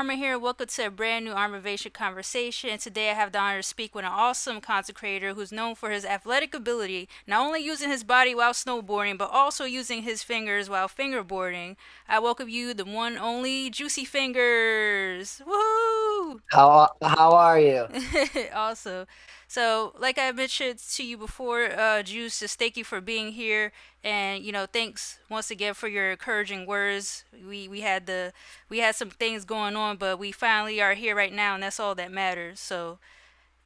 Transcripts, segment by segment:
Arma here. Welcome to a brand new Armavation conversation. And today I have the honor to speak with an awesome content creator who's known for his athletic ability, not only using his body while snowboarding, but also using his fingers while fingerboarding. I welcome you, the one only Juicy Fingers. Woohoo! How are you? Awesome. So, like I mentioned to you before, Juice, just thank you for being here, and thanks once again for your encouraging words. We had some things going on, but we finally are here right now, and that's all that matters.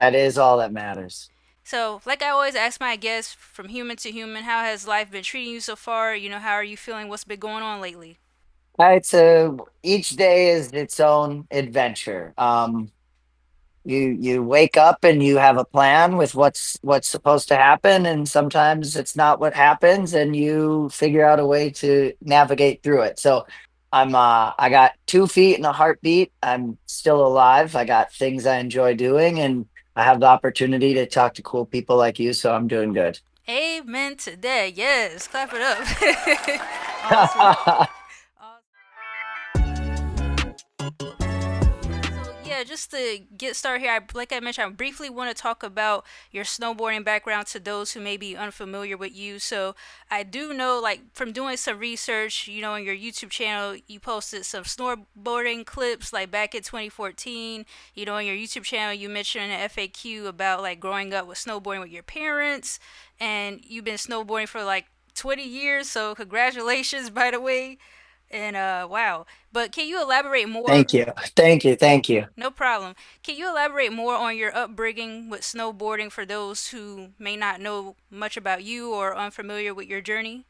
That is all that matters. Like I always ask my guests, from human to human, how has life been treating you so far? How are you feeling? What's been going on lately? So each day is its own adventure. You wake up and you have a plan with what's supposed to happen, and sometimes it's not what happens, and you figure out a way to navigate through it. So I got 2 feet and a heartbeat. I'm still alive. I got things I enjoy doing, and I have the opportunity to talk to cool people like you, so I'm doing good. Amen to that. Yes, clap it up. Awesome. So yeah, just to get started here, like I mentioned, I briefly want to talk about your snowboarding background to those who may be unfamiliar with you. So I do know, like from doing some research, on your YouTube channel, you posted some snowboarding clips like back in 2014. On your YouTube channel, you mentioned an FAQ about like growing up with snowboarding with your parents, and you've been snowboarding for like 20 years. So congratulations, by the way. And wow. But can you elaborate more? Thank you. Thank you. Thank you. No problem. Can you elaborate more on your upbringing with snowboarding for those who may not know much about you or unfamiliar with your journey?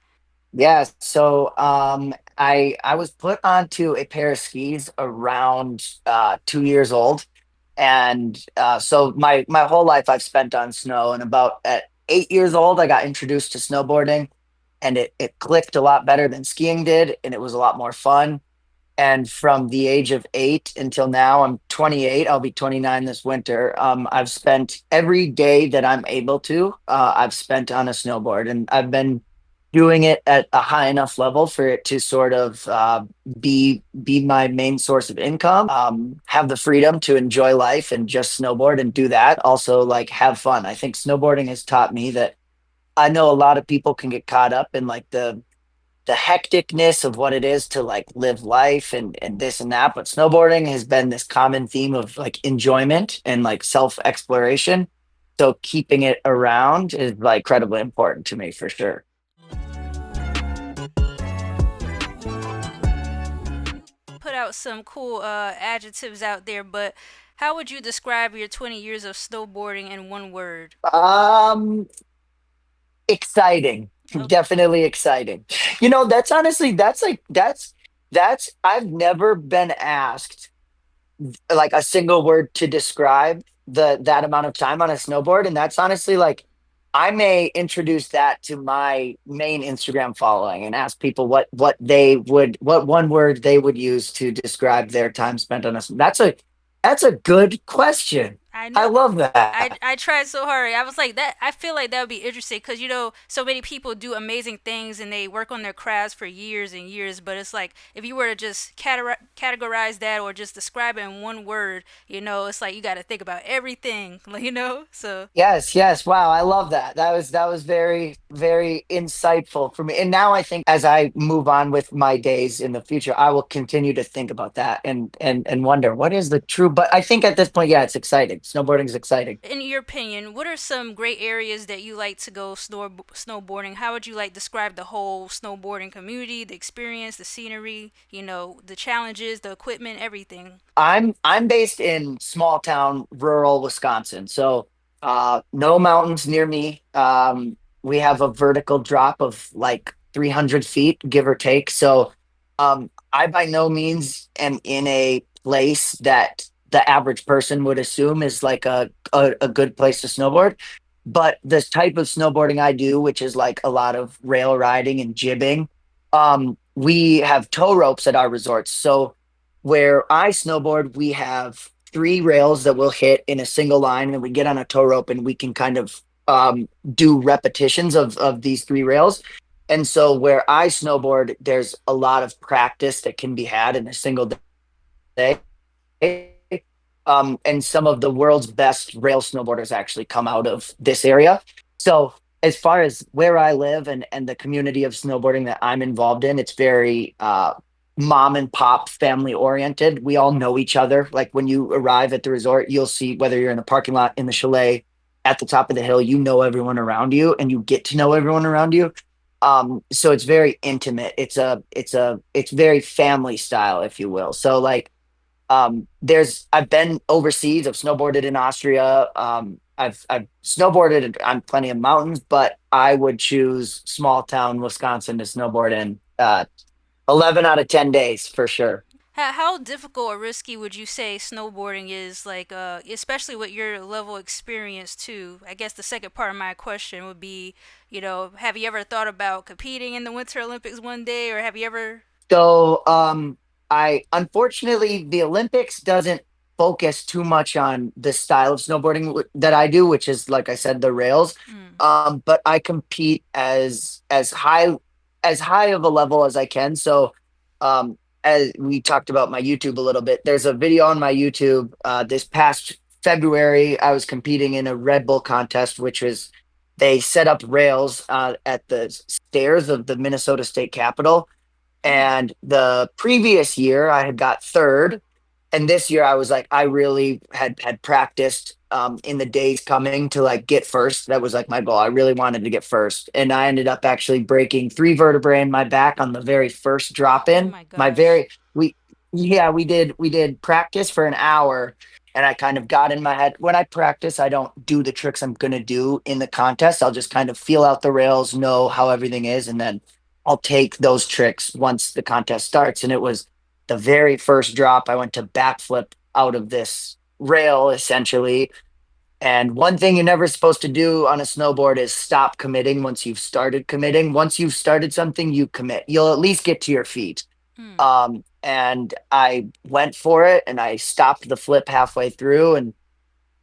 Yeah, so I was put onto a pair of skis around 2 years old, and so my whole life I've spent on snow. And about at 8 years old, I got introduced to snowboarding, and it clicked a lot better than skiing did, and it was a lot more fun. And from the age of 8 until now, I'm 28. I'll be 29 this winter. I've spent every day that I'm able to. I've spent on a snowboard, and I've been doing it at a high enough level for it to sort of be my main source of income. Have the freedom to enjoy life and just snowboard and do that. Also, like have fun. I think snowboarding has taught me that I know a lot of people can get caught up in like the hecticness of what it is to like live life and this and that, but snowboarding has been this common theme of like enjoyment and like self exploration, so keeping it around is like incredibly important to me for sure. Put out some cool adjectives out there, but how would you describe your 20 years of snowboarding in one word? um Exciting. Oh, Definitely exciting. That's honestly that's I've never been asked like a single word to describe the that amount of time on a snowboard, and that's honestly like I may introduce that to my main Instagram following and ask people what one word they would use to describe their time spent on a. That's a good question. I I know. love I that. I tried so hard. I was like that. I feel like that would be interesting because so many people do amazing things and they work on their crafts for years and years. But it's like if you were to just categorize that or just describe it in one word, it's like you got to think about everything. So Yes, yes. Wow, I love that. That was very, very insightful for me. And now I think as I move on with my days in the future, I will continue to think about that and wonder what is the true. But I think at this point, yeah, it's exciting. Snowboarding is exciting. in your opinion, what are some great areas that you like to go snowboarding? How would you like describe the whole snowboarding community, the experience, the scenery, the challenges, the equipment, everything? I'm based in small town rural Wisconsin. So no mountains near me. We have a vertical drop of like 300 feet, give or take. So I by no means am in a place that the average person would assume is like a good place to snowboard. But this type of snowboarding I do, which is like a lot of rail riding and jibbing, we have tow ropes at our resorts. So where I snowboard, we have three rails that we'll hit in a single line, and we get on a tow rope and we can kind of do repetitions of these three rails. And so where I snowboard, there's a lot of practice that can be had in a single day. And some of the world's best rail snowboarders actually come out of this area. So as far as where I live and the community of snowboarding that I'm involved in, it's very mom and pop family oriented. We all know each other. Like when you arrive at the resort, you'll see whether you're in the parking lot, in the chalet, at the top of the hill, you know everyone around you and you get to know everyone around you. So it's very intimate. It's very family style, if you will. So like there's I've been overseas, I've snowboarded in Austria. I've snowboarded on plenty of mountains, but I would choose small town Wisconsin to snowboard in 11 out of 10 days for sure. How difficult or risky would you say snowboarding is, like, especially with your level of experience too? I guess the second part of my question would be, have you ever thought about competing in the Winter Olympics one day, or have you ever? So, I unfortunately the Olympics doesn't focus too much on the style of snowboarding that I do, which is like I said, the rails. Mm, But I compete as high of a level as I can. So, as we talked about my YouTube a little bit, there's a video on my YouTube. This past February, I was competing in a Red Bull contest, which was they set up rails at the stairs of the Minnesota State Capitol, mm, and the previous year I had got third. And this year I was like, I really had practiced in the days coming to like get first. That was like my goal. I really wanted to get first. And I ended up actually breaking three vertebrae in my back on the very first drop oh in. my My gosh. very we yeah, we did practice for an hour, and I kind of got in my head. When I practice, I don't do the tricks I'm gonna do in the contest. I'll just kind of feel out the rails, know how everything is, and then I'll take those tricks once the contest starts. And it was the very first drop. I went to backflip out of this rail essentially. And one thing you're never supposed to do on a snowboard is stop committing once you've started committing. Once you've started something, you commit. You'll at least get to your feet. Mm, And I went for it and I stopped the flip halfway through, and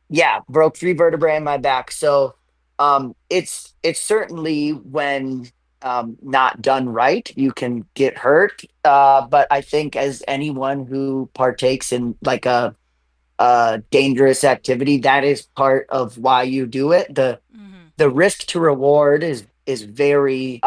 yeah, broke three vertebrae in my back. So it's certainly when not done right, you can get hurt. But I think as anyone who partakes in like a dangerous activity, that is part of why you do it. mm-hmm. The risk to reward is very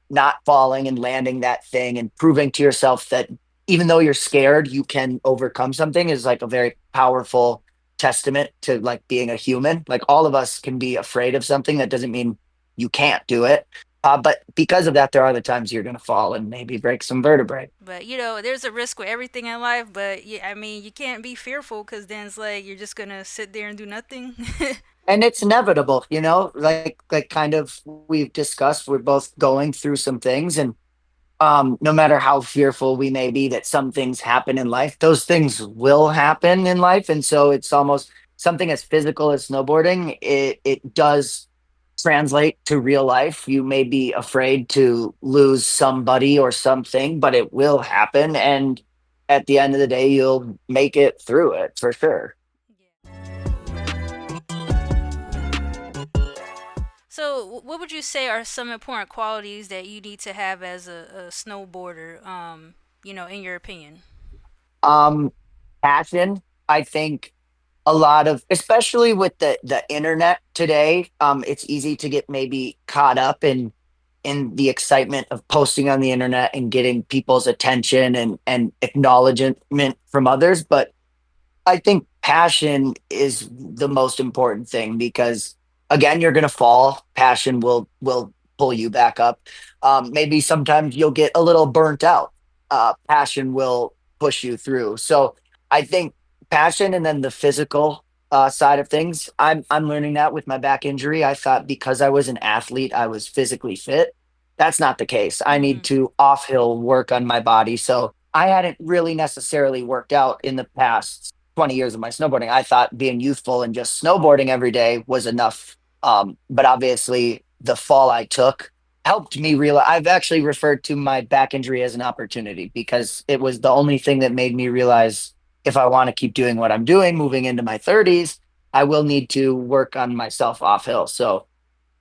not falling and landing that thing and proving to yourself that even though you're scared, you can overcome something is like a very powerful testament to like being a human. Like all of us can be afraid of something. That doesn't mean you can't do it. But because of that, there are the times you're going to fall and maybe break some vertebrae. But there's a risk with everything in life. But yeah, I mean, you can't be fearful because then it's like you're just gonna sit there and do nothing. And it's inevitable, like kind of we've discussed, we're both going through some things, and no matter how fearful we may be that some things happen in life, those things will happen in life. And so it's almost something as physical as snowboarding. It does translate to real life. You may be afraid to lose somebody or something, but it will happen. And at the end of the day, you'll make it through it for sure. So, what would you say are some important qualities that you need to have as a snowboarder? In your opinion. Um, Passion, I think a lot of, especially with the internet today, it's easy to get maybe caught up in the excitement of posting on the internet and getting people's attention and acknowledgement from others. But I think passion is the most important thing because again, you're gonna fall. Passion will pull you back up. Maybe sometimes you'll get a little burnt out. Passion will push you through. So I think passion and then the physical side of things. I'm learning that with my back injury. I thought because I was an athlete, I was physically fit. That's not the case. I need Mm-hmm. to off hill work on my body. So I hadn't really necessarily worked out in the past 20 years of my snowboarding. I thought being youthful and just snowboarding every day was enough. But obviously, the fall I took helped me realize. I've actually referred to my back injury as an opportunity because it was the only thing that made me realize if I want to keep doing what I'm doing moving into my 30s, I will need to work on myself off hill. So,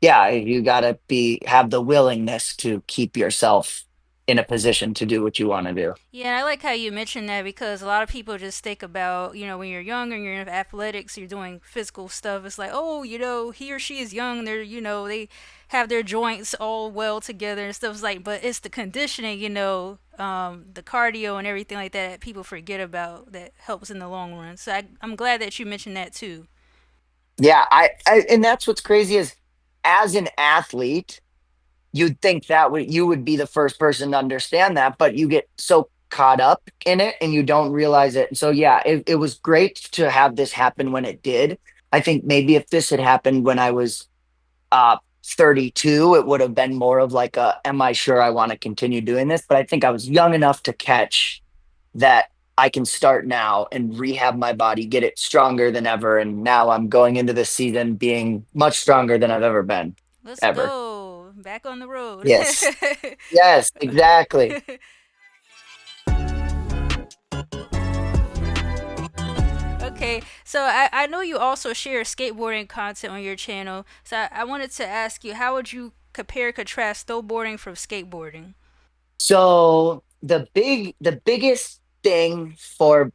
yeah, you got to be have the willingness to keep yourself. in a position to do what you want to do. Yeah, and I like how you mentioned that because a lot of people just think about, when you're young and you're in athletics, you're doing physical stuff. It's like, oh, he or she is young. They have their joints all well together and stuff. It's like, but it's the conditioning, the cardio and everything like that people forget about that helps in the long run. So I'm glad that you mentioned that too. Yeah, and that's what's crazy is as an athlete, you'd think that you would be the first person to understand that, but you get so caught up in it and you don't realize it. So yeah, it was great to have this happen when it did. I think maybe if this had happened when I was 32, it would have been more of like a, am I sure I want to continue doing this? But I think I was young enough to catch that I can start now and rehab my body, get it stronger than ever. And now I'm going into this season being much stronger than I've ever been, Let's ever. go back on the road. Yes. Yes, exactly. Okay, so I know you also share skateboarding content on your channel. So I wanted to ask you, how would you compare contrast snowboarding from skateboarding? So the biggest thing for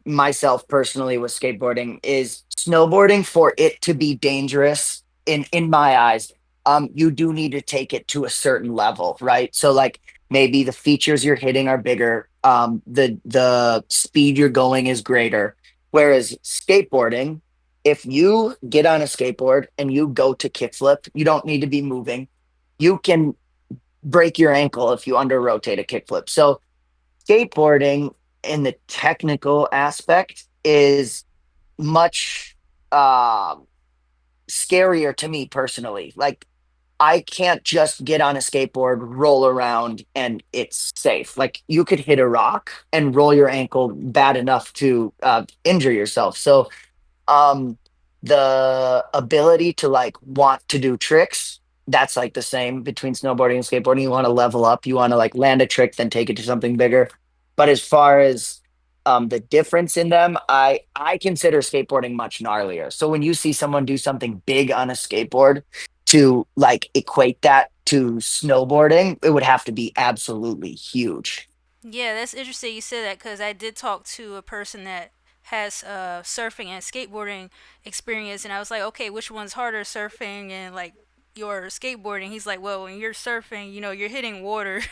myself personally with skateboarding is snowboarding. For it to be dangerous in my eyes, you do need to take it to a certain level, right? So like maybe the features you're hitting are bigger, the speed you're going is greater. Whereas skateboarding, if you get on a skateboard and you go to kickflip, you don't need to be moving. You can break your ankle if you under rotate a kickflip. So skateboarding in the technical aspect is much uh, scarier to me personally. Like I can't just get on a skateboard, roll around, and it's safe. Like you could hit a rock and roll your ankle bad enough to injure yourself. So um the ability to like want to do tricks, that's like the same between snowboarding and skateboarding. You want to level up, you want to like land a trick then take it to something bigger. But as far as the difference in them, I consider skateboarding much gnarlier. So when you see someone do something big on a skateboard, to like equate that to snowboarding, it would have to be absolutely huge. Yeah, that's interesting you said that because I did talk to a person that has surfing and skateboarding experience, and I was like, okay, which one's harder, surfing and like your skateboarding? He's like, well, when you're surfing, you're hitting water,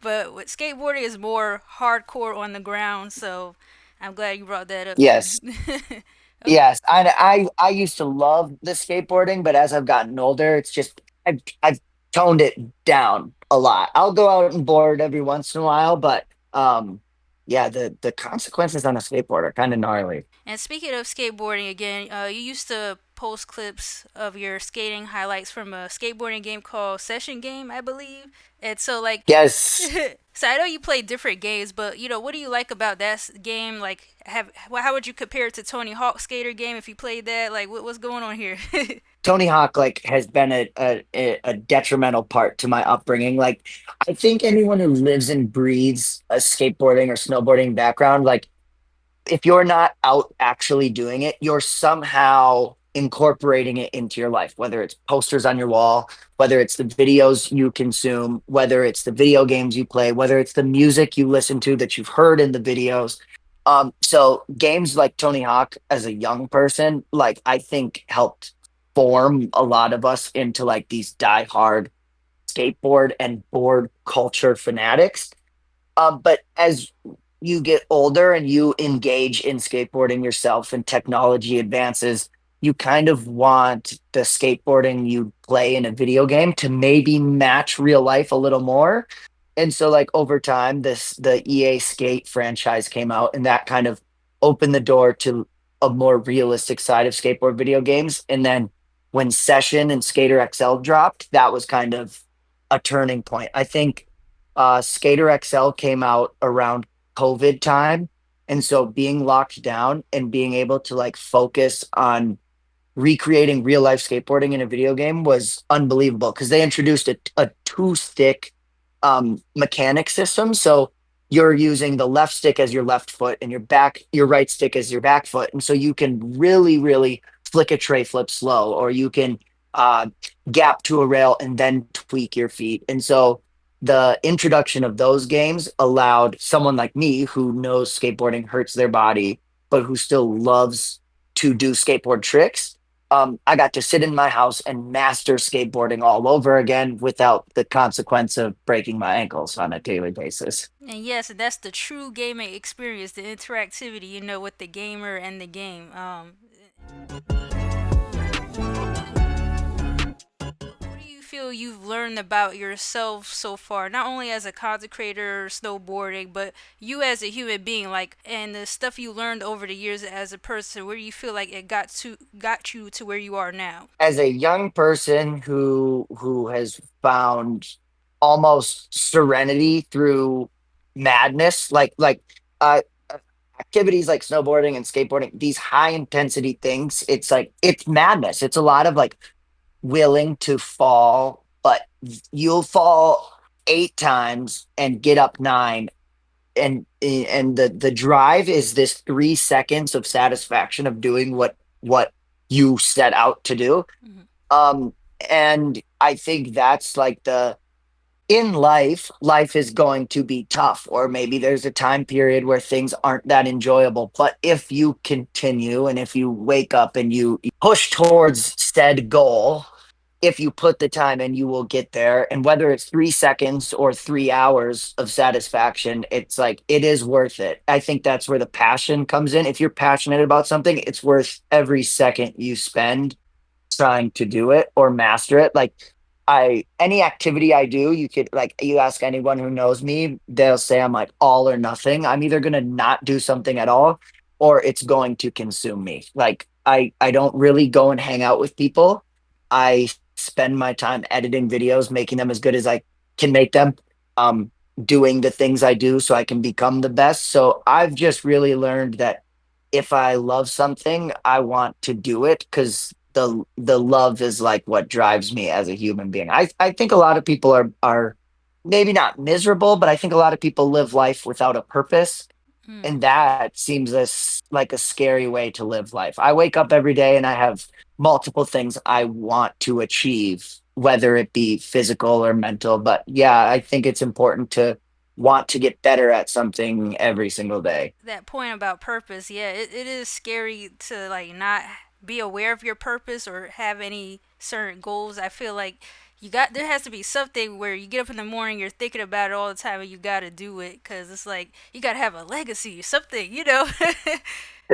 but with skateboarding is more hardcore on the ground. So I'm glad you brought that up too. Yes. Okay. Yes, I used to love the skateboarding, but as I've gotten older, it's just I've toned it down a lot. I'll go out and board every once in a while, but yeah, the consequences on a skateboard are kind of gnarly. And speaking of skateboarding again, you used to post clips of your skating highlights from a skateboarding game called Session Game, I believe. And so, like, Yes, so I know you play different games, but what do you like about that game? Like, how would you compare it to Tony Hawk's Skater game if you played that? Like, what's going on here? Tony Hawk like has been a detrimental part to my upbringing. Like I think anyone who lives and breathes a skateboarding or snowboarding background, like if you're not out actually doing it, you're somehow incorporating it into your life, whether it's posters on your wall, whether it's the videos you consume, whether it's the video games you play, whether it's the music you listen to that you've heard in the videos. So games like Tony Hawk as a young person, like I think helped form a lot of us into like these diehard skateboard and board culture fanatics. But as you get older and you engage in skateboarding yourself and technology advances, you kind of want the skateboarding you play in a video game to maybe match real life a little more. And so like over time, the EA Skate franchise came out and that kind of opened the door to a more realistic side of skateboard video games. And then when Session and Skater XL dropped, that was kind of a turning point. I think Skater XL came out around COVID time. And so being locked down and being able to like focus on recreating real life skateboarding in a video game was unbelievable because they introduced a two stick mechanic system. So you're using the left stick as your left foot and your right stick as your back foot. And so you can really, really flick a tray flip slow, or you can uh, gap to a rail and then tweak your feet. And so the introduction of those games allowed someone like me who knows skateboarding hurts their body, but who still loves to do skateboard tricks. I got to sit in my house and master skateboarding all over again without the consequence of breaking my ankles on a daily basis. And yes, that's the true gaming experience, the interactivity, with the gamer and the game. What do you feel you've learned about yourself so far? Not only as a content creator, snowboarding, but you as a human being, like, and the stuff you learned over the years as a person. Where do you feel like it got you to where you are now? As a young person who has found almost serenity through madness, uh activities like snowboarding and skateboarding, these high intensity things, it's like it's madness. It's a lot of like willing to fall, but you'll fall 8 times and get up nine. And the drive is this 3 seconds of satisfaction of doing what you set out to do. Mhm. Um, and I think that's like the in life is going to be tough, or maybe there's a time period where things aren't that enjoyable. But if you continue and if you wake up and you push towards said goal, if you put the time in, you will get there. And whether it's 3 seconds or 3 hours of satisfaction, it's like it is worth it. I think that's where the passion comes in. If you're passionate about something, it's worth every second you spend trying to do it or master it. Like I any activity I do, you could like you ask anyone who knows me, they'll say I'm like all or nothing. I'm either gonna not do something at all or it's going to consume me. Like I don't really go and hang out with people. I spend my time editing videos, making them as good as I can make them, um, doing the things I do so I can become the best. So I've just really learned that if I love something, I want to do it because the love is like what drives me as a human being. I think a lot of people are maybe not miserable, but I think a lot of people live life without a purpose. Mm. And that seems like a scary way to live life. I wake up every day and I have multiple things I want to achieve, whether it be physical or mental. But yeah, I think it's important to want to get better at something every single day. That point about purpose, yeah, it is scary to like not be aware of your purpose or have any certain goals. I feel like there has to be something where you get up in the morning, you're thinking about it all the time, and you got to do it because it's like you got to have a legacy, something.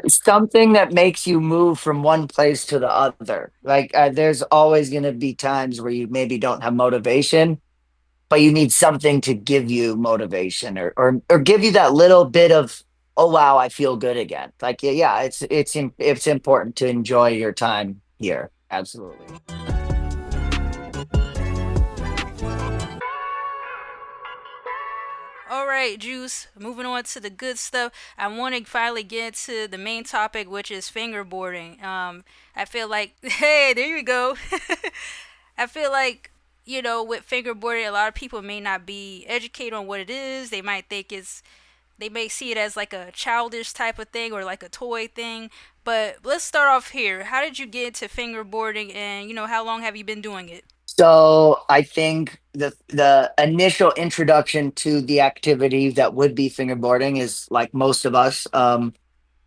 Something that makes you move from one place to the other. Like there's always going to be times where you maybe don't have motivation, but you need something to give you motivation or give you that little bit of oh wow, I feel good again. Like yeah, it's important to enjoy your time here. Absolutely. All right, Juice. Moving on to the good stuff. I want to finally get to the main topic, which is fingerboarding. I feel like, hey, there you go. I feel like, with fingerboarding, a lot of people may not be educated on what it is. They may see it as like a childish type of thing or like a toy thing. But let's start off here. How did you get into fingerboarding, and how long have you been doing it? So I think the initial introduction to the activity that would be fingerboarding is like most of us.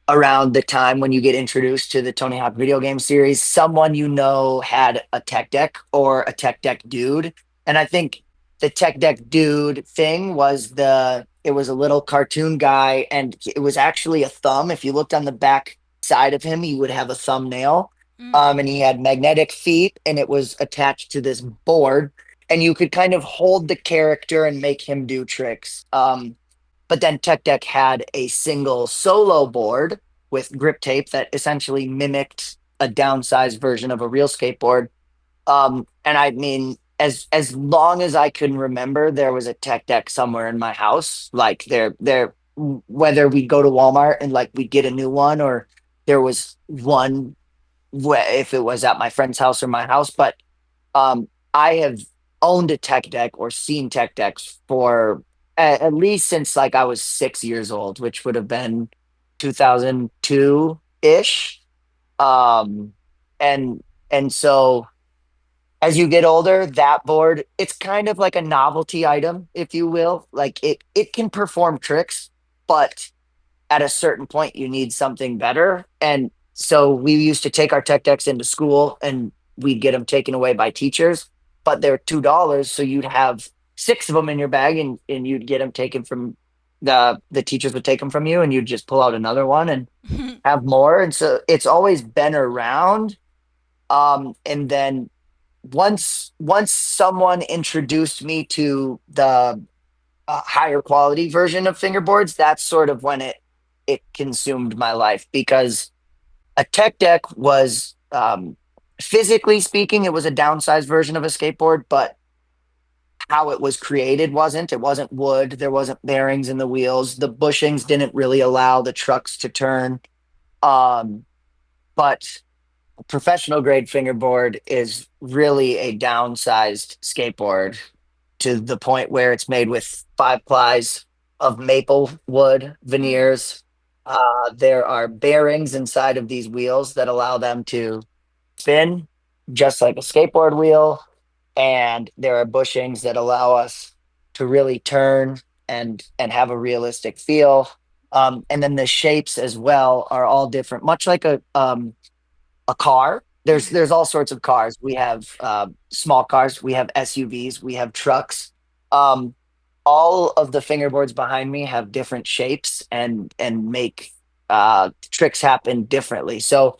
Around the time when you get introduced to the Tony Hawk video game series, someone you know had a tech deck or a tech deck dude. And I think the tech deck dude thing was it was a little cartoon guy and it was actually a thumb. If you looked on the back side of him, he would have a thumbnail. Mm. And he had magnetic feet and it was attached to this board. And you could kind of hold the character and make him do tricks. But then Tech Deck had a single solo board with grip tape that essentially mimicked a downsized version of a real skateboard. And I mean, as long as I can remember, there was a Tech Deck somewhere in my house. Like whether we go to Walmart and like we get a new one, or there was one if it was at my friend's house or my house. But I have owned a tech deck or seen tech decks for at least since like I was 6 years old, which would have been 2002 ish. Um, and and so As you get older, that board, it's kind of like a novelty item, if you will. Like it can perform tricks, but at a certain point you need something better. And so we used to take our tech decks into school and we'd get them taken away by teachers, but they're $2. So you'd have six of them in your bag and you'd get them taken from the teachers would take them from you and you'd just pull out another one and have more. And so it's always been around. And then once someone introduced me to the higher quality version of fingerboards, that's sort of when it consumed my life because a tech deck was physically speaking, it was a downsized version of a skateboard, but how it was created wasn't. It wasn't wood. There wasn't bearings in the wheels. The bushings didn't really allow the trucks to turn. Um, but professional grade fingerboard is really a downsized skateboard to the point where it's made with five plies of maple wood Mm. veneers. There are bearings inside of these wheels that allow them to spin just like a skateboard wheel. And there are bushings that allow us to really turn and have a realistic feel. And then the shapes as well are all different, much like a car. Mm. There's all sorts of cars. We have small cars, we have SUVs, we have trucks. Um, all of the fingerboards behind me have different shapes and make tricks happen differently. So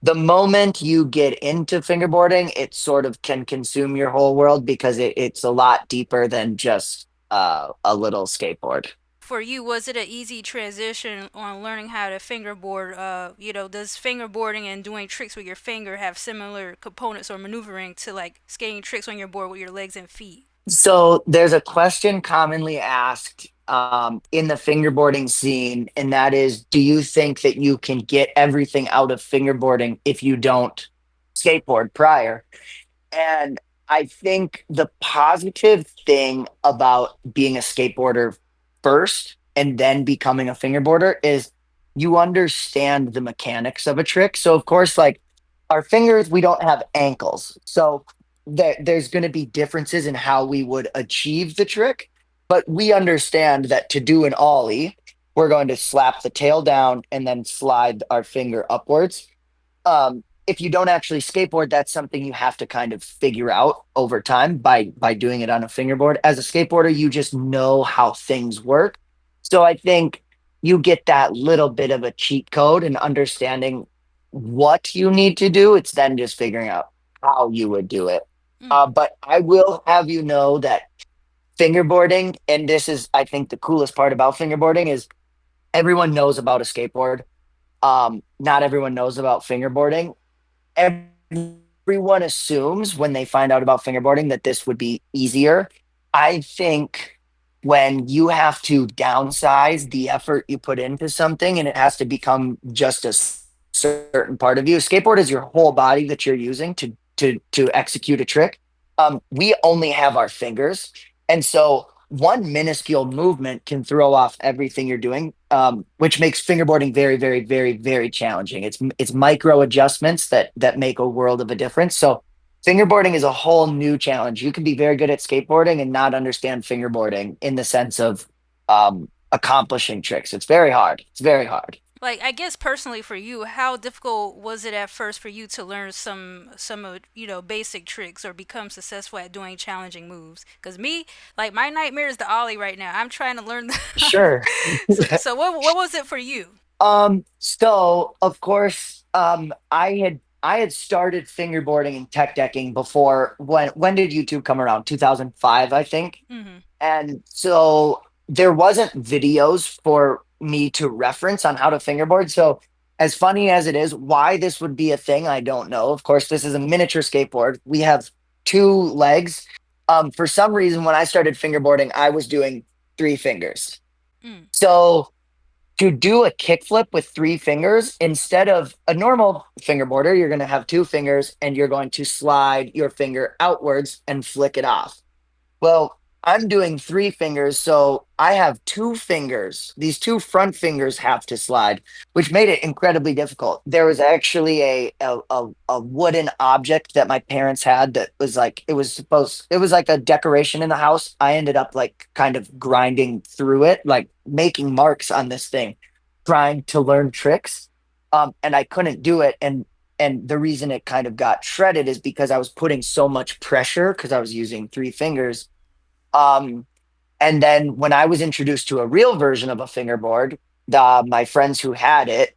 the moment you get into fingerboarding, it sort of can consume your whole world because it's a lot deeper than just a little skateboard. For you, was it an easy transition on learning how to fingerboard? Does fingerboarding and doing tricks with your finger have similar components or maneuvering to like skating tricks on your board with your legs and feet? So there's a question commonly asked in the fingerboarding scene, and that is, do you think that you can get everything out of fingerboarding if you don't skateboard prior? And I think the positive thing about being a skateboarder first and then becoming a fingerboarder is you understand the mechanics of a trick. So, of course, like our fingers, we don't have ankles. So, there's going to be differences in how we would achieve the trick. But we understand that to do an ollie, we're going to slap the tail down and then slide our finger upwards. If you don't actually skateboard, that's something you have to kind of figure out over time by doing it on a fingerboard. As a skateboarder, you just know how things work. So I think you get that little bit of a cheat code and understanding what you need to do. It's then just figuring out how you would do it. Mm. But I will have you know that fingerboarding, and this is, I think, the coolest part about fingerboarding is everyone knows about a skateboard. Not everyone knows about fingerboarding. Everyone assumes when they find out about fingerboarding that this would be easier. I think when you have to downsize the effort you put into something and it has to become just a certain part of you, skateboard is your whole body that you're using to execute a trick. We only have our fingers, and so one minuscule movement can throw off everything you're doing, which makes fingerboarding very, very, very, very challenging. It's micro adjustments that make a world of a difference. So fingerboarding is a whole new challenge. You can be very good at skateboarding and not understand fingerboarding in the sense of accomplishing tricks. It's very hard. It's very hard. Like I guess personally for you, how difficult was it at first for you to learn some of basic tricks or become successful at doing challenging moves? Because me, like my nightmare is the ollie right now. I'm trying to learn. Sure. So what was it for you? So of course, I had started fingerboarding and tech decking before when did YouTube come around? 2005, I think. Mm-hmm. And so there wasn't videos for me to reference on how to fingerboard. So as funny as it is, why this would be a thing, I don't know. Of course, this is a miniature skateboard. We have two legs. For some reason, when I started fingerboarding, I was doing three fingers. Mm. So to do a kickflip with three fingers, instead of a normal fingerboarder, you're going to have two fingers and you're going to slide your finger outwards and flick it off. Well, I'm doing three fingers, so I have two fingers. These two front fingers have to slide, which made it incredibly difficult. There was actually a wooden object that my parents had that was like it was like a decoration in the house. I ended up like kind of grinding through it, like making marks on this thing, trying to learn tricks. And I couldn't do it. And the reason it kind of got shredded is because I was putting so much pressure because I was using three fingers. um, and then when I was introduced to a real version of a fingerboard, my friends who had it,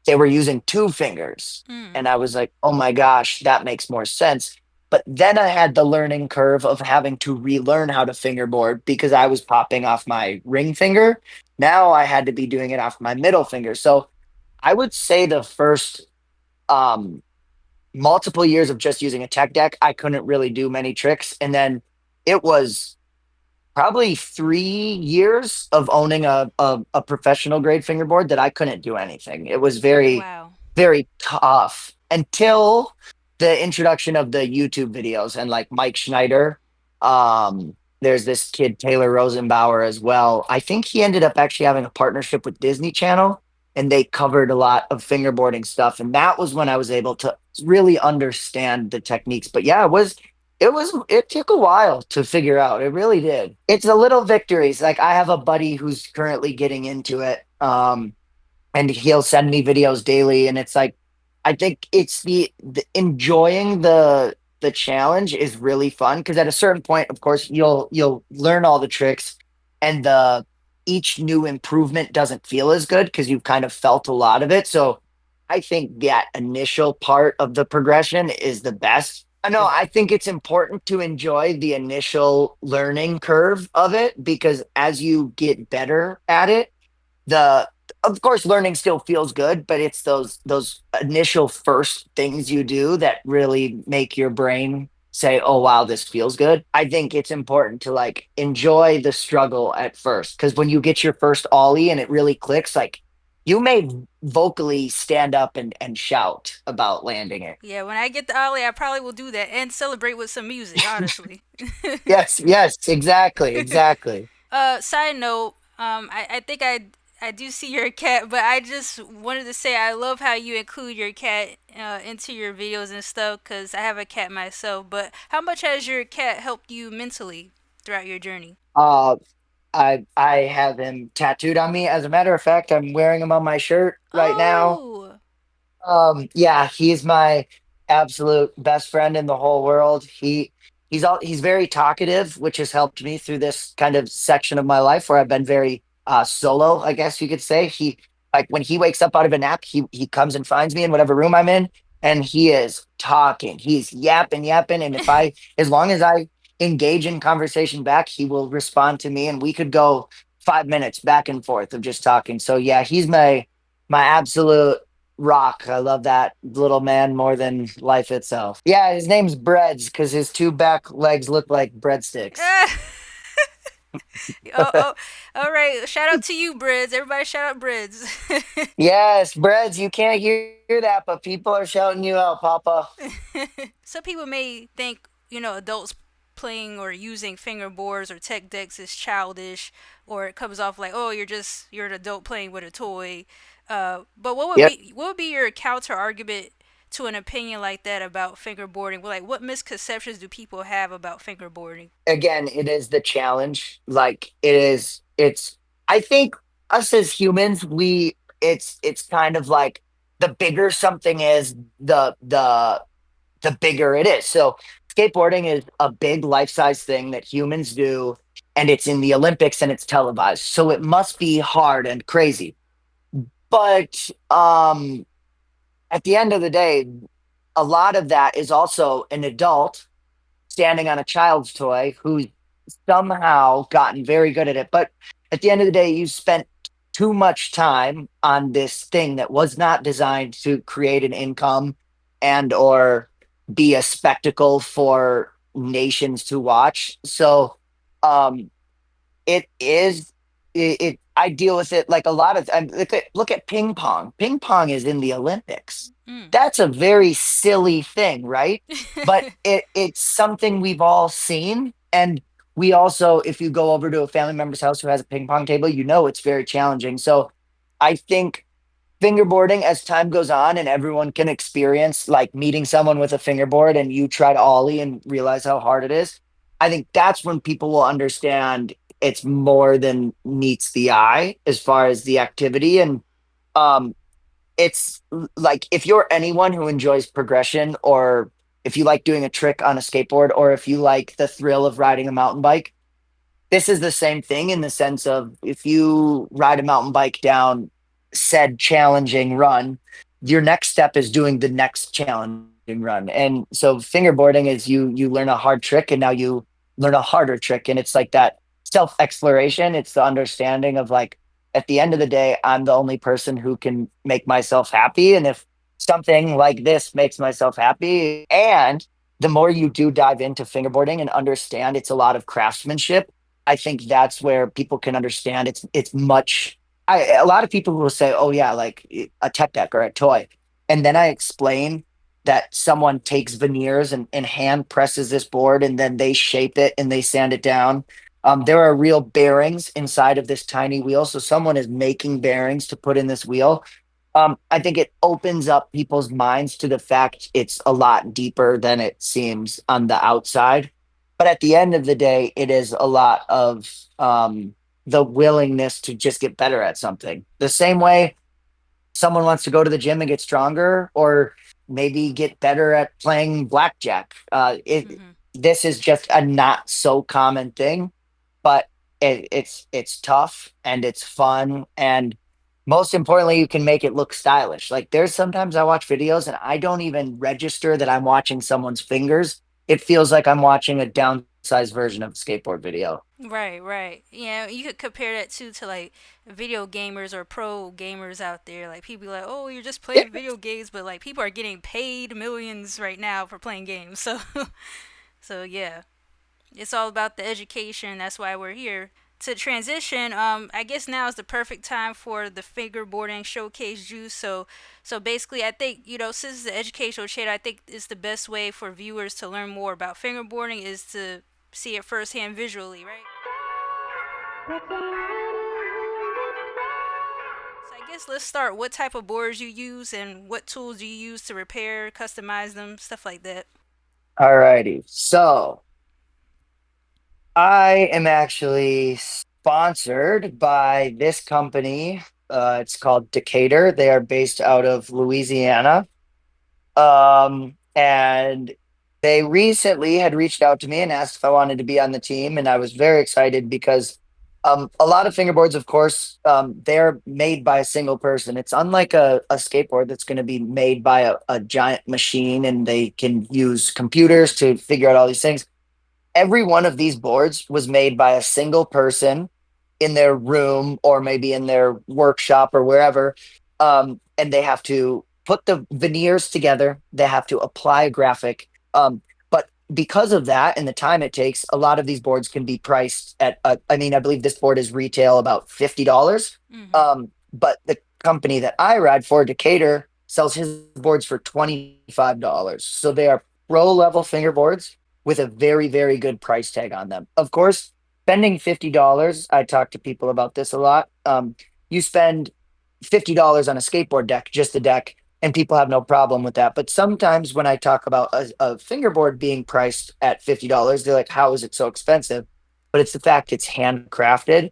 they were using two fingers. Mm. And I was like, oh my gosh, that makes more sense. But then I had the learning curve of having to relearn how to fingerboard because I was popping off my ring finger. Now I had to be doing it off my middle finger. So I would say the first um, multiple years of just using a tech deck, I couldn't really do many tricks. And then it was probably 3 years of owning a professional grade fingerboard that I couldn't do anything. It was very, Wow. very tough until the introduction of the YouTube videos and like Mike Schneider. There's this kid, Taylor Rosenbauer, as well. I think he ended up actually having a partnership with Disney Channel and they covered a lot of fingerboarding stuff. And that was when I was able to really understand the techniques. But yeah, it took a while to figure out. It really did. It's the little victories. Like I have a buddy who's currently getting into it. And he'll send me videos daily and it's like I think it's the enjoying the challenge is really fun because at a certain point of course you'll learn all the tricks and the each new improvement doesn't feel as good because you've kind of felt a lot of it. So I think that initial part of the progression is the best. I know I think it's important to enjoy the initial learning curve of it because as you get better at it, the of course learning still feels good, but it's those initial first things you do that really make your brain say, oh wow, this feels good. I think it's important to like enjoy the struggle at first because when you get your first ollie and it really clicks, like you may vocally stand up and shout about landing it. Yeah, when I get the ollie, I probably will do that and celebrate with some music, honestly. Yes, yes, exactly, exactly. Side note, I think I do see your cat, but I just wanted to say I love how you include your cat into your videos and stuff because I have a cat myself. But how much has your cat helped you mentally throughout your journey? uh I have him tattooed on me. As a matter of fact, I'm wearing him on my shirt right now. Oh, Yeah, he's my absolute best friend in the whole world. He's very talkative, which has helped me through this kind of section of my life where I've been very solo, I guess you could say. He like when he wakes up out of a nap, he comes and finds me in whatever room I'm in, and he is talking. He's yapping, yapping, and if I as long as I engage in conversation back, he will respond to me, and we could go 5 minutes back and forth of just talking. So yeah, he's my absolute rock. I love that little man more than life itself. Yeah, his name's Breads because his two back legs look like breadsticks. oh, all right. Shout out to you, Brids. Everybody, shout out Brids. Yes, Breads, you can't hear that, but people are shouting you out, Papa. Some people may think, adults playing or using fingerboards or tech decks is childish, or it comes off like, oh, you're an adult playing with a toy. But Yep. what would be your counter argument to an opinion like that about fingerboarding? Well, like, what misconceptions do people have about fingerboarding? Again, it is the challenge. Like it's I think us as humans, it's kind of like the bigger something is, the bigger it is. So skateboarding is a big life-size thing that humans do, and it's in the Olympics and it's televised. So it must be hard and crazy. But at the end of the day, a lot of that is also an adult standing on a child's toy who's somehow gotten very good at it. But at the end of the day, you spent too much time on this thing that was not designed to create an income and or be a spectacle for nations to watch. So um it is I deal with it like a lot of look at ping pong. Ping pong is in the Olympics. Mm. That's a very silly thing, right? But it's something we've all seen, and we also, if you go over to a family member's house who has a ping pong table, it's very challenging. So I think fingerboarding, as time goes on and everyone can experience like meeting someone with a fingerboard and you try to ollie and realize how hard it is, I think that's when people will understand it's more than meets the eye as far as the activity. And um it's like, if you're anyone who enjoys progression, or if you like doing a trick on a skateboard, or if you like the thrill of riding a mountain bike, this is the same thing in the sense of, if you ride a mountain bike down said challenging run, your next step is doing the next challenging run. And so fingerboarding is, you learn a hard trick and now you learn a harder trick. And it's like that self exploration. It's the understanding of like, at the end of the day, I'm the only person who can make myself happy. And if something like this makes myself happy, and the more you do dive into fingerboarding and understand it's a lot of craftsmanship, I think that's where people can understand it's much. A lot of people will say, "Oh yeah, like a tech deck or a toy," and then I explain that someone takes veneers and hand presses this board, and then they shape it and they sand it down. There are real bearings inside of this tiny wheel, so someone is making bearings to put in this wheel. I think it opens up people's minds to the fact it's a lot deeper than it seems on the outside. But at the end of the day, it is a lot of the willingness to just get better at something. The same way someone wants to go to the gym and get stronger, or maybe get better at playing blackjack. Hmm. This is just a not so common thing, but it's tough and it's fun, and most importantly, you can make it look stylish. Like, there's sometimes I watch videos and I don't even register that I'm watching someone's fingers. It feels like I'm watching a downsized version of a skateboard video. Right, right. Yeah, you could compare that too to like video gamers or pro gamers out there. Like people be like, "Oh, you're just Yeah. playing video games," but like people are getting paid millions right now for playing games. So, so yeah, it's all about the education. That's why we're here. To transition, I guess now is the perfect time for the fingerboarding showcase juice. So basically, I think since it's the educational channel, I think it's the best way for viewers to learn more about fingerboarding is to see it firsthand visually, right? So I guess let's start. What type of boards you use and what tools do you use to repair, customize them, stuff like that. Alrighty. So I am actually sponsored by this company. It's called Decatur. They are based out of Louisiana. And they recently had reached out to me and asked if I wanted to be on the team, and I was very excited because a lot of fingerboards, of course, they're made by a single person. It's unlike a skateboard that's going to be made by a giant machine, and they can use computers to figure out all these things. Every one of these boards was made by a single person in their room or maybe in their workshop or wherever. And they have to put the veneers together, they have to apply a graphic. But because of that and the time it takes, a lot of these boards can be priced at, I mean, I believe this board is retail about $50. Mm-hmm. But the company that I ride for, Decatur, sells his boards for $25. So they are pro level fingerboards with a very, very good price tag on them. Of course, spending $50, I talk to people about this a lot. You spend $50 on a skateboard deck, just a deck, and people have no problem with that. But sometimes when I talk about a fingerboard being priced at $50, they're like, how is it so expensive? But it's the fact it's handcrafted.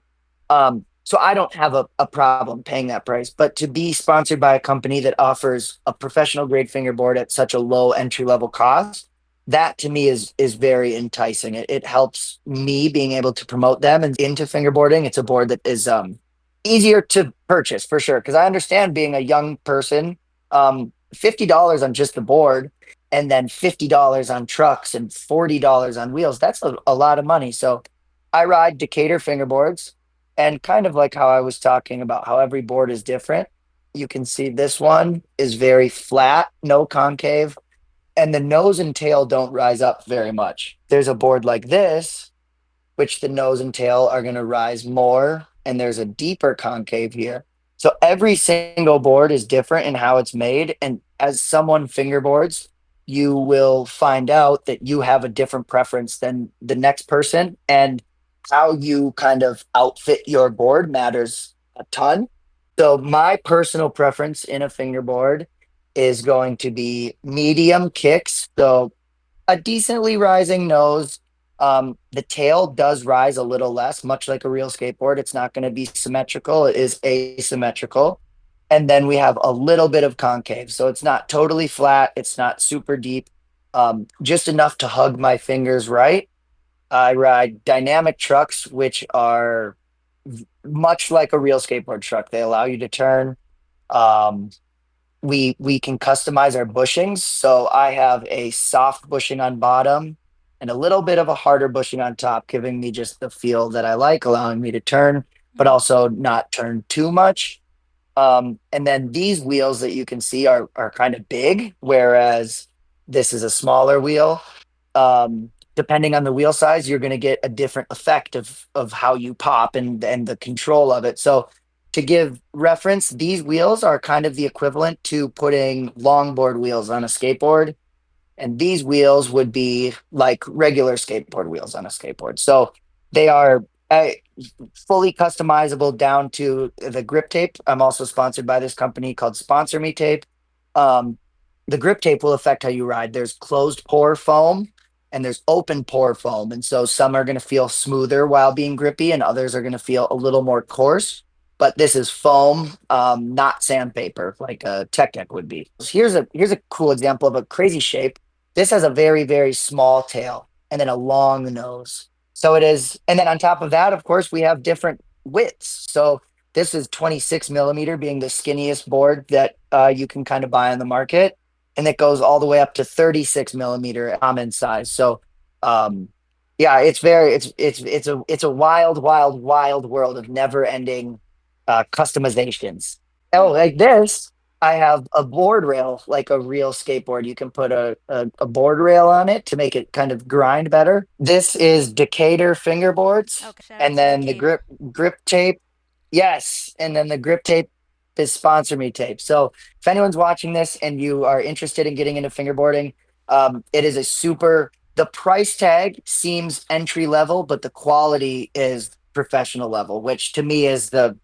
So I don't have a problem paying that price. But to be sponsored by a company that offers a professional grade fingerboard at such a low entry level cost, that to me is very enticing. It helps me being able to promote them and into fingerboarding. It's a board that is easier to purchase for sure. Because I understand, being a young person, $50 on just the board, and then $50 on trucks and $40 on wheels. That's a lot of money. So I ride Decatur fingerboards, and kind of like how I was talking about how every board is different. You can see this one is very flat, no concave, and the nose and tail don't rise up very much. There's a board like this, which the nose and tail are going to rise more, and there's a deeper concave here. So every single board is different in how it's made. And as someone fingerboards, you will find out that you have a different preference than the next person. And how you kind of outfit your board matters a ton. So, my personal preference in a fingerboard is going to be medium kicks. So, a decently rising nose. The tail does rise a little less, much like a real skateboard. It's not going to be symmetrical, it is asymmetrical. And then we have a little bit of concave. So it's not totally flat, it's not super deep, just enough to hug my fingers right. I ride dynamic trucks, which are much like a real skateboard truck. They allow you to turn. Um, we can customize our bushings. So I have a soft bushing on bottom and a little bit of a harder bushing on top, giving me just the feel that I like, allowing me to turn, but Mm. also not turn too much. And then these wheels that you can see are kind of big, whereas this is a smaller wheel. Depending on the wheel size, you're going to get a different effect of how you pop and the control of it. So to give reference, these wheels are kind of the equivalent to putting longboard wheels on a skateboard, and these wheels would be like regular skateboard wheels on a skateboard. So they are fully customizable down to the grip tape. I'm also sponsored by this company called Sponsor Me Tape. Um, the grip tape will affect how you ride. There's closed pore foam and there's open pore foam. And so some are going to feel smoother while being grippy, and others are going to feel a little more coarse. But this is foam, not sandpaper like a tech deck would be. So here's a cool example of a crazy shape. This has a very, very small tail and then a long nose. So it is, and then on top of that, of course, we have different widths. So this is 26 millimeter, being the skinniest board that you can kind of buy on the market, and it goes all the way up to 36 millimeter common size. So, um, yeah, it's a wild, wild, wild world of never ending customizations. Oh, Hmm. like this, I have a board rail like a real skateboard. You can put a board rail on it to make it kind of grind better. This is Decatur fingerboards, Okay, shout out and to then the Decatur. grip tape. Yes, and then the grip tape is sponsor me tape. So if anyone's watching this and you are interested in getting into fingerboarding, it is a super. The price tag seems entry level, but the quality is professional level, which to me is the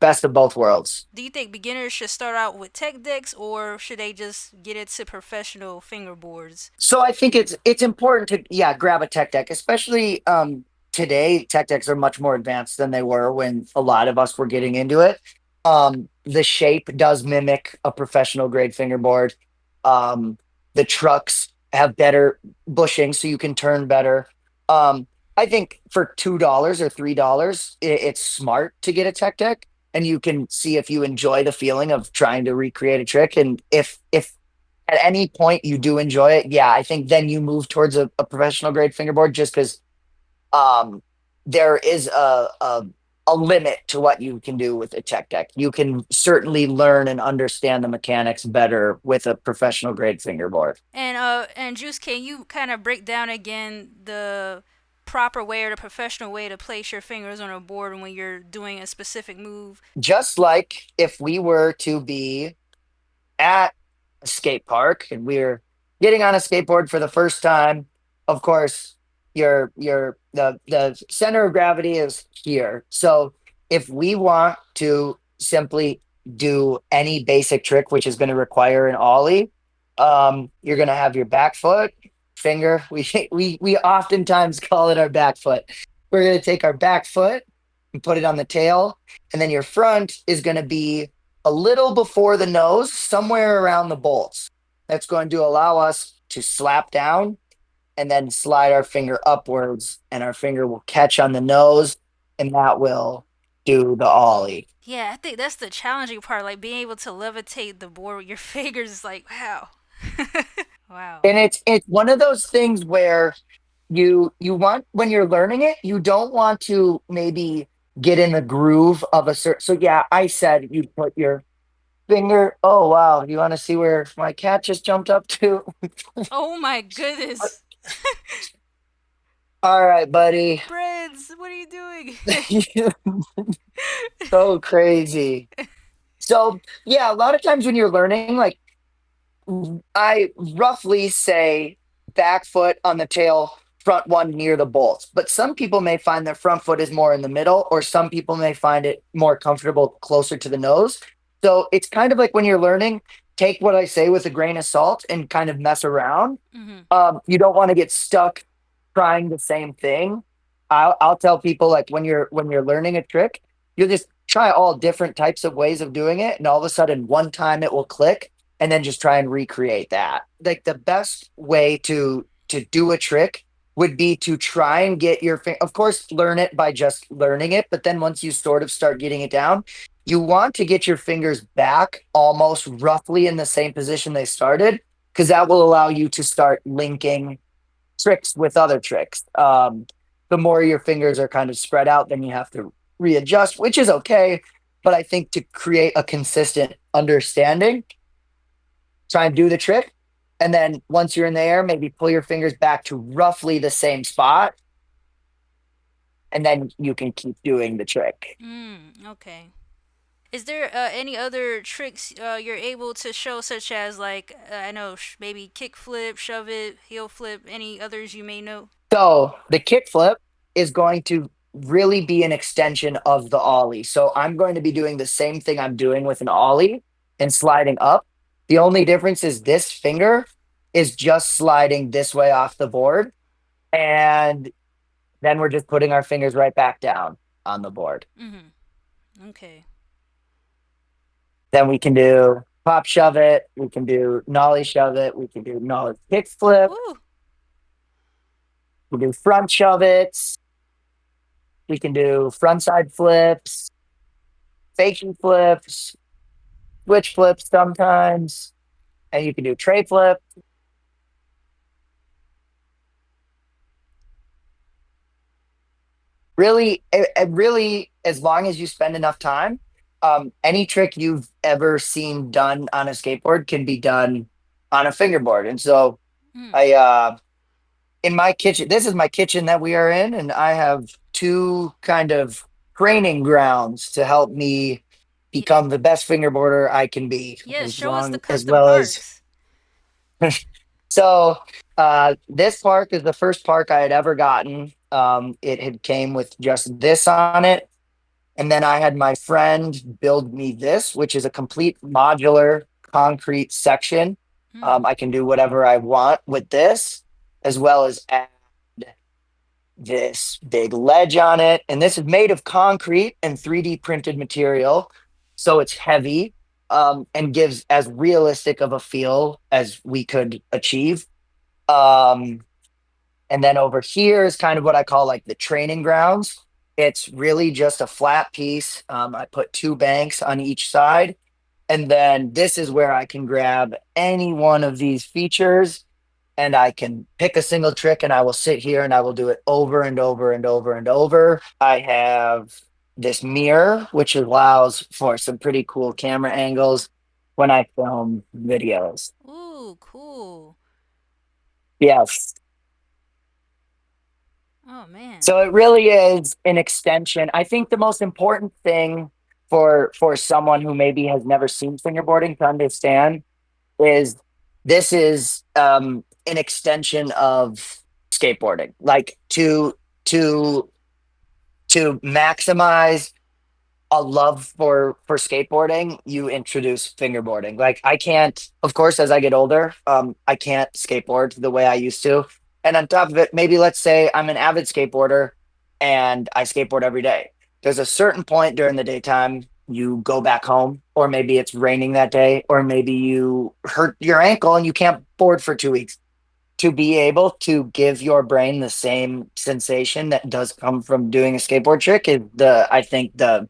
best of both worlds. Do you think beginners should start out with tech decks or should they just get into professional fingerboards? So I think it's important to, yeah, grab a tech deck, especially today. Tech decks are much more advanced than they were when a lot of us were getting into it. The shape does mimic a professional grade fingerboard. Um, the trucks have better bushing, so you can turn better. I think for $2 or $3, it's smart to get a tech deck, and you can see if you enjoy the feeling of trying to recreate a trick, and if at any point you do enjoy it, yeah, I think then you move towards a professional grade fingerboard, just because um, there is a limit to what you can do with a tech deck. You can certainly learn and understand the mechanics better with a professional grade fingerboard. And Juice, can you kind of break down again the proper way or the professional way to place your fingers on a board when you're doing a specific move? Just like if we were to be at a skate park and we're getting on a skateboard for the first time, of course, the center of gravity is here. So if we want to simply do any basic trick, which is going to require an ollie, you're going to have your back foot finger. We oftentimes call it our back foot. We're going to take our back foot and put it on the tail, and then your front is going to be a little before the nose, somewhere around the bolts. That's going to allow us to slap down and then slide our finger upwards, and our finger will catch on the nose, and that will do the ollie. Yeah, I think that's the challenging part, like being able to levitate the board with your fingers is like, wow. Wow. And it's one of those things where you want, when you're learning it, you don't want to maybe get in the groove of a certain. So yeah, I said you put your finger. Oh wow, you want to see where my cat just jumped up to? Oh my goodness. All right, buddy. Breads, what are you doing? So crazy. So yeah, a lot of times when you're learning, like I roughly say back foot on the tail, front one near the bolts. But some people may find their front foot is more in the middle, or some people may find it more comfortable closer to the nose. So it's kind of like when you're learning, take what I say with a grain of salt and kind of mess around. Mm-hmm. You don't want to get stuck trying the same thing. I'll tell people like when you're learning a trick, you just try all different types of ways of doing it, and all of a sudden one time it will click, and then just try and recreate that. Like the best way to do a trick would be to try and get your of course learn it by just learning it, but then once you sort of start getting it down, you want to get your fingers back almost roughly in the same position they started, because that will allow you to start linking tricks with other tricks. The more your fingers are kind of spread out, then you have to readjust, which is okay. But I think to create a consistent understanding, try and do the trick. And then once you're in the air, maybe pull your fingers back to roughly the same spot. And then you can keep doing the trick. Okay. Is there any other tricks you're able to show, such as like I know maybe kick flip, shove it, heel flip? Any others you may know? So the kickflip is going to really be an extension of the ollie. So I'm going to be doing the same thing I'm doing with an ollie and sliding up. The only difference is this finger is just sliding this way off the board. And then we're just putting our fingers right back down on the board. Mm-hmm. Okay. Then we can do pop shove it. We can do nollie shove it. We can do nollie kick flip. Ooh. We can do front shove it. We can do front side flips, faking flips, switch flips sometimes, and you can do tray flip. Really, really, as long as you spend enough time, any trick you've ever seen done on a skateboard can be done on a fingerboard. And so Mm. I in my kitchen, this is my kitchen that we are in, and I have two kind of training grounds to help me Yeah. become the best fingerboarder I can be, Yeah. as Show us the long as custom well as parts. so this park is the first park I had ever gotten. It had came with just this on it. And then I had my friend build me this, which is a complete modular concrete section. Mm. I can do whatever I want with this, as well as add this big ledge on it. And this is made of concrete and 3D printed material. So it's heavy, and gives as realistic of a feel as we could achieve. Um, and then over here is kind of what I call like the training grounds. It's really just a flat piece. I put two banks on each side. And then this is where I can grab any one of these features, and I can pick a single trick, and I will sit here and I will do it over and over and over and over. I have this mirror, which allows for some pretty cool camera angles when I film videos. Ooh, cool. Yes. Oh man. So it really is an extension. I think the most important thing for someone who maybe has never seen fingerboarding to understand is this is an extension of skateboarding. Like to maximize a love for skateboarding, you introduce fingerboarding. Like I can't, of course, as I get older, I can't skateboard the way I used to. And on top of it, maybe let's say I'm an avid skateboarder and I skateboard every day. There's a certain point during the daytime you go back home, or maybe it's raining that day, or maybe you hurt your ankle and you can't board for 2 weeks. To be able to give your brain the same sensation that does come from doing a skateboard trick is I think the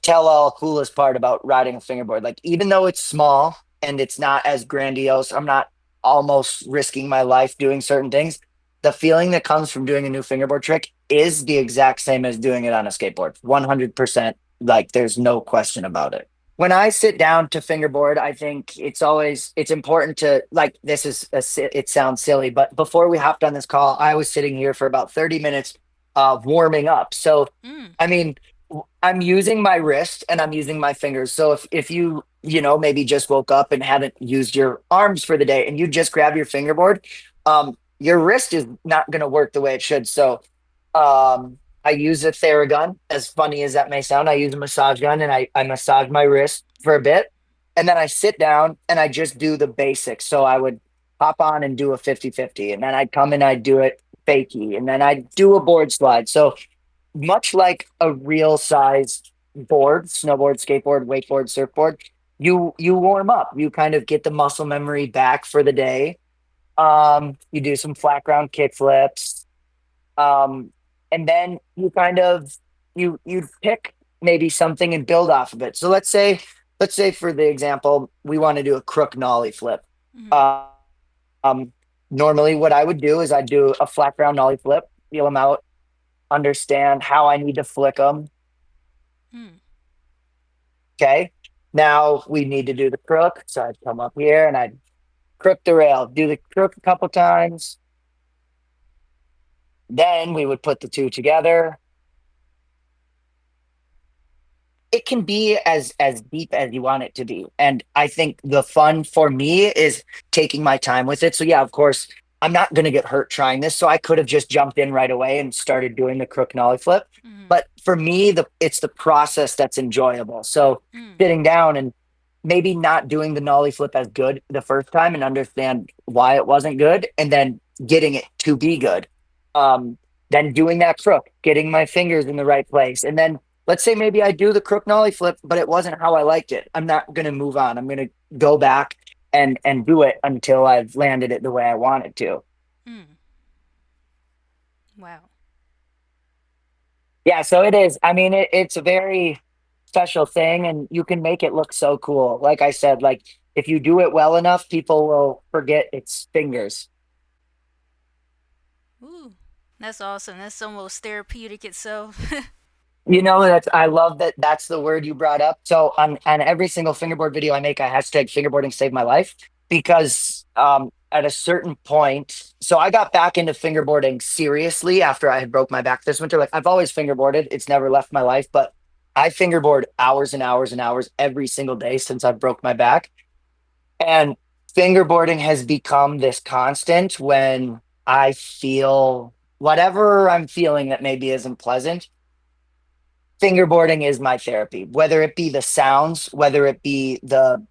tell all coolest part about riding a fingerboard. Like, even though it's small and it's not as grandiose, I'm not almost risking my life doing certain things. The feeling that comes from doing a new fingerboard trick is the exact same as doing it on a skateboard. 100%. Like, there's no question about it. When I sit down to fingerboard, I think it's important to like this is it sounds silly, but before we hopped on this call, I was sitting here for about 30 minutes warming up. So, Mm. I mean, I'm using my wrist and I'm using my fingers. So if you, maybe just woke up and hadn't used your arms for the day and you just grab your fingerboard, your wrist is not going to work the way it should. So I use a Theragun. As funny as that may sound, I use a massage gun and I massage my wrist for a bit. And then I sit down and I just do the basics. So I would hop on and do a 50-50, and then I'd come and I'd do it fakie. And then I'd do a board slide. So much like a real sized board, snowboard, skateboard, wakeboard, surfboard, you warm up. You kind of get the muscle memory back for the day. You do some flat ground kick flips. Um, and then you kind of you pick maybe something and build off of it. So let's say for the example, we want to do a crook nollie flip. Mm-hmm. Um, Normally what I would do is I'd do a flat ground nollie flip, feel them out, understand how I need to flick them. Mm. Okay. Now we need to do the crook. So I'd come up here and I'd crook the rail, do the crook a couple times. Then we would put the two together. It can be as deep as you want it to be. And I think the fun for me is taking my time with it. So yeah, of course, I'm not going to get hurt trying this. So I could have just jumped in right away and started doing the crook nollie flip. Mm-hmm. But for me, it's the process that's enjoyable. So Mm. sitting down and maybe not doing the nollie flip as good the first time and understand why it wasn't good, and then getting it to be good. Um, then doing that crook, getting my fingers in the right place, and then let's say maybe I do the crook nollie flip, but it wasn't how I liked it. I'm not going to move on. I'm going to go back and do it until I've landed it the way I want it to. Mm. Wow. Yeah, so it is. I mean, it's a very special thing, and you can make it look so cool. Like I said, like if you do it well enough, people will forget it's fingers. Ooh. That's awesome. That's almost therapeutic itself. That's I love that that's the word you brought up. So on every single fingerboard video I make, I hashtag fingerboarding saved my life because at a certain point, so I got back into fingerboarding seriously after I had broke my back this winter. Like I've always fingerboarded, it's never left my life, but I fingerboard hours and hours and hours every single day since I broke my back. And fingerboarding has become this constant when I feel whatever I'm feeling that maybe isn't pleasant. Fingerboarding is my therapy, whether it be the sounds, whether it be the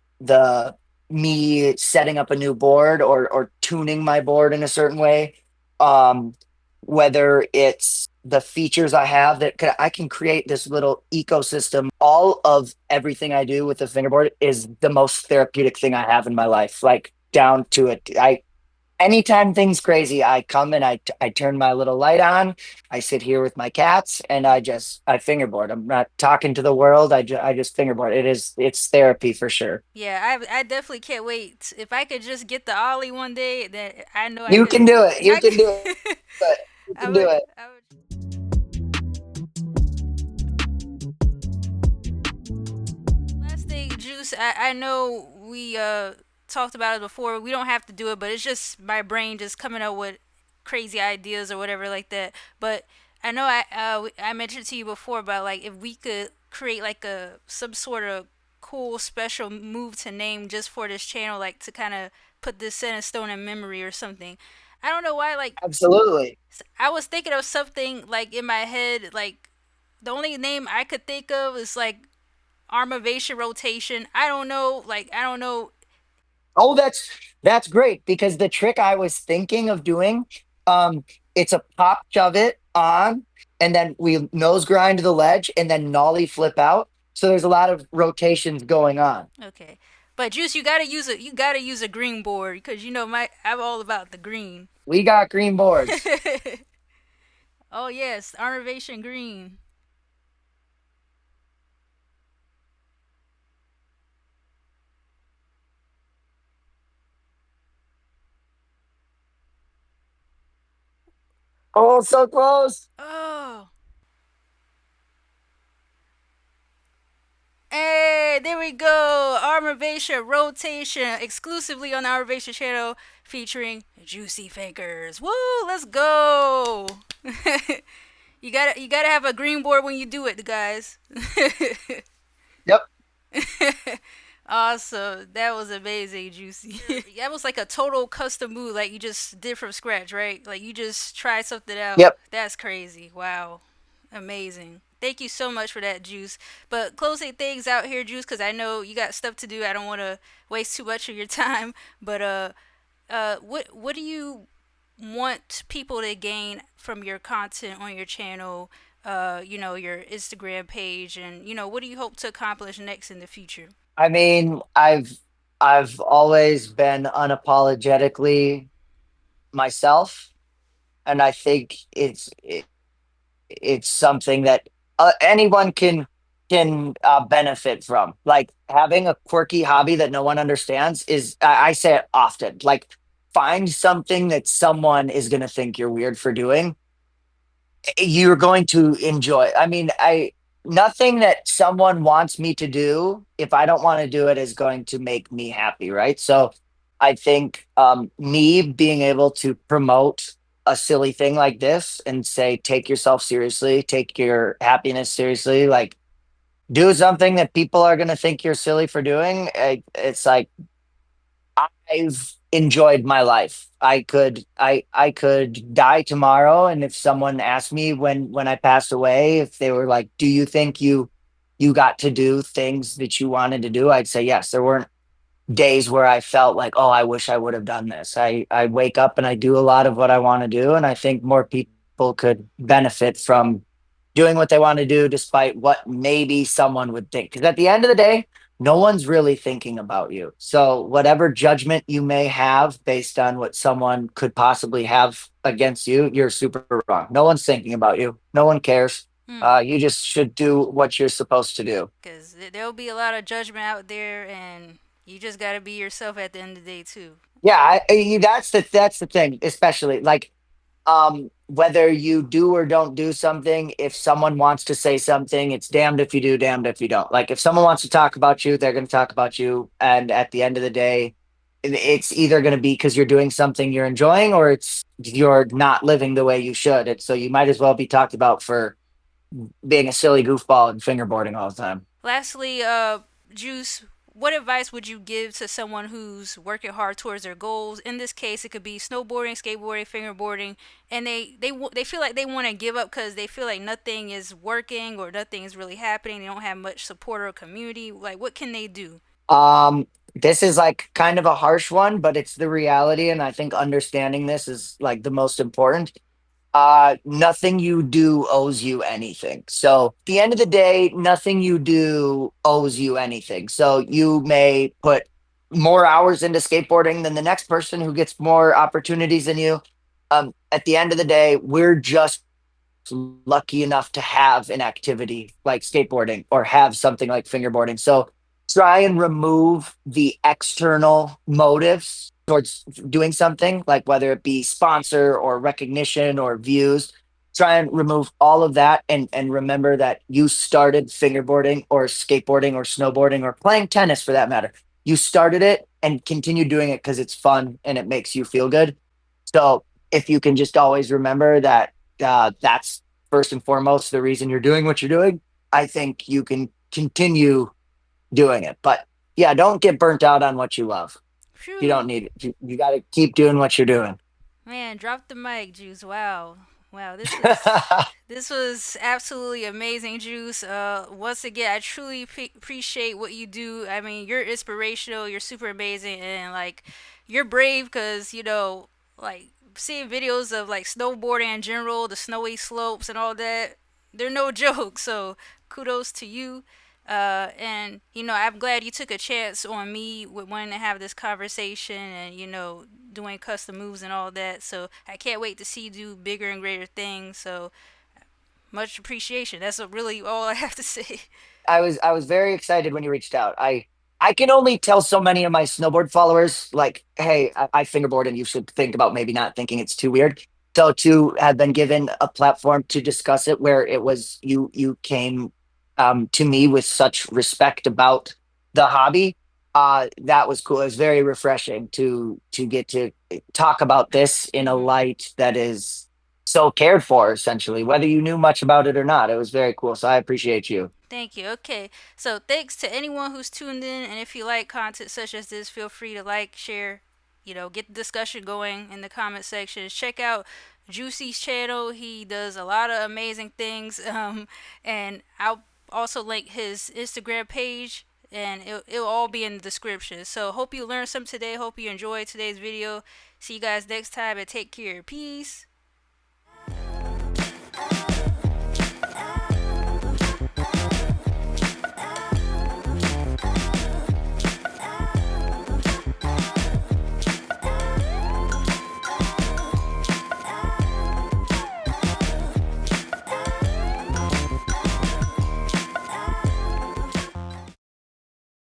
me setting up a new board or tuning my board in a certain way, um whether it's the features I have I can create this little ecosystem. All of everything I do with the fingerboard is the most therapeutic thing I have in my life, like down to it. I Anytime things crazy, I come and I turn my little light on. I sit here with my cats and I fingerboard. I'm not talking to the world. I just fingerboard. It's therapy for sure. Yeah, I definitely can't wait. If I could just get the ollie one day, then I know I You could. can do it. You I can do could. it. You I can do would. it. I would. Last thing, Juice. I know we talked about it before. We don't have to do it, but it's just my brain just coming up with crazy ideas or whatever like that. But I know I mentioned to you before about like if we could create like a some sort of cool special move to name just for this channel, like to kind of put this set in stone in memory or something. I don't know why. Like Absolutely. I was thinking of something like in my head. Like the only name I could think of is like Armavation rotation. I don't know. Like I don't know. Oh, that's great because the trick I was thinking of doing, um, it's a pop shove it on, and then we nose grind to the ledge, and then nollie flip out. So there's a lot of rotations going on. Okay. But Juice, you gotta use a green board because you know I'm all about the green. We got green boards. Oh yes, Armavation green. Oh, so close. Oh, hey, there we go. Armavation rotation exclusively on the Armavation channel featuring Juicy Fingers. Woo, let's go. You gotta have a green board when you do it, guys. Yep. Awesome. That was amazing, Juicy. That was like a total custom move, like you just did from scratch, right? Like you just tried something out. Yep. That's crazy. Wow. Amazing. Thank you so much for that, Juice. But closing things out here, Juice, because I know you got stuff to do. I don't want to waste too much of your time. But what do you want people to gain from your content on your channel? Your Instagram page, and what do you hope to accomplish next in the future? I mean, I've always been unapologetically myself, and I think it's something that anyone can benefit from. Like having a quirky hobby that no one understands is I say it often. Like find something that someone is going to think you're weird for doing, you're going to enjoy. I mean, I nothing that someone wants me to do, if I don't want to do it, is going to make me happy, right? So I think me being able to promote a silly thing like this and say, take yourself seriously, take your happiness seriously, like do something that people are going to think you're silly for doing. It's like I've enjoyed my life. I could die tomorrow, and if someone asked me when I passed away, if they were like, "Do you think you got to do things that you wanted to do?" I'd say yes. There weren't days where I felt like, "Oh, I wish I would have done this." I wake up and I do a lot of what I want to do, and I think more people could benefit from doing what they want to do despite what maybe someone would think. Because at the end of the day, no one's really thinking about you. So, whatever judgment you may have based on what someone could possibly have against you, you're super wrong. No one's thinking about you, no one cares. Hmm. You just should do what you're supposed to do. Because there'll be a lot of judgment out there, and you just gotta be yourself at the end of the day too. Yeah, that's the thing, especially like whether you do or don't do something, if someone wants to say something, it's damned if you do, damned if you don't. Like if someone wants to talk about you, they're going to talk about you, and at the end of the day, it's either going to be because you're doing something you're enjoying, or it's you're not living the way you should. And so you might as well be talked about for being a silly goofball and fingerboarding all the time. Lastly, Juice, what advice would you give to someone who's working hard towards their goals? In this case, it could be snowboarding, skateboarding, fingerboarding, and they feel like they want to give up because they feel like nothing is working or nothing is really happening. They don't have much support or community. Like, what can they do? This is like kind of a harsh one, but it's the reality, and I think understanding this is like the most important. Nothing you do owes you anything. So at the end of the day, nothing you do owes you anything. So you may put more hours into skateboarding than the next person who gets more opportunities than you. At the end of the day, we're just lucky enough to have an activity like skateboarding or have something like fingerboarding. So try and remove the external motives towards doing something, like whether it be sponsor or recognition or views. Try and remove all of that, and remember that you started fingerboarding or skateboarding or snowboarding or playing tennis for that matter. You started it and continue doing it because it's fun and it makes you feel good. So if you can just always remember that that's first and foremost the reason you're doing what you're doing, I think you can continue doing it. But yeah, don't get burnt out on what you love. You don't Phew. need it. You got to keep doing what you're doing. Man, drop the mic, Juice. Wow. Wow, this was absolutely amazing, Juice. Once again, I truly appreciate what you do. I mean, you're inspirational. You're super amazing, and like, you're brave because like seeing videos of like snowboarding in general, the snowy slopes and all that. They're no joke. So kudos to you. And I'm glad you took a chance on me with wanting to have this conversation and doing custom moves and all that. So I can't wait to see you do bigger and greater things. So much appreciation. That's really all I have to say. I was very excited when you reached out. I can only tell so many of my snowboard followers, like, hey, I fingerboard and you should think about maybe not thinking it's too weird. So to have been given a platform to discuss it where it was you came to me with such respect about the hobby, that was cool. It was very refreshing to get to talk about this in a light that is so cared for, essentially, whether you knew much about it or not. It was very cool. So I appreciate you. Thank you. Okay. So thanks to anyone who's tuned in. And if you like content such as this, feel free to like, share, get the discussion going in the comment sections. Check out Juicy's channel. He does a lot of amazing things. And I'll also link his Instagram page and it'll all be in the description. So hope you learned some today. Hope you enjoyed today's video. See you guys next time and take care. Peace.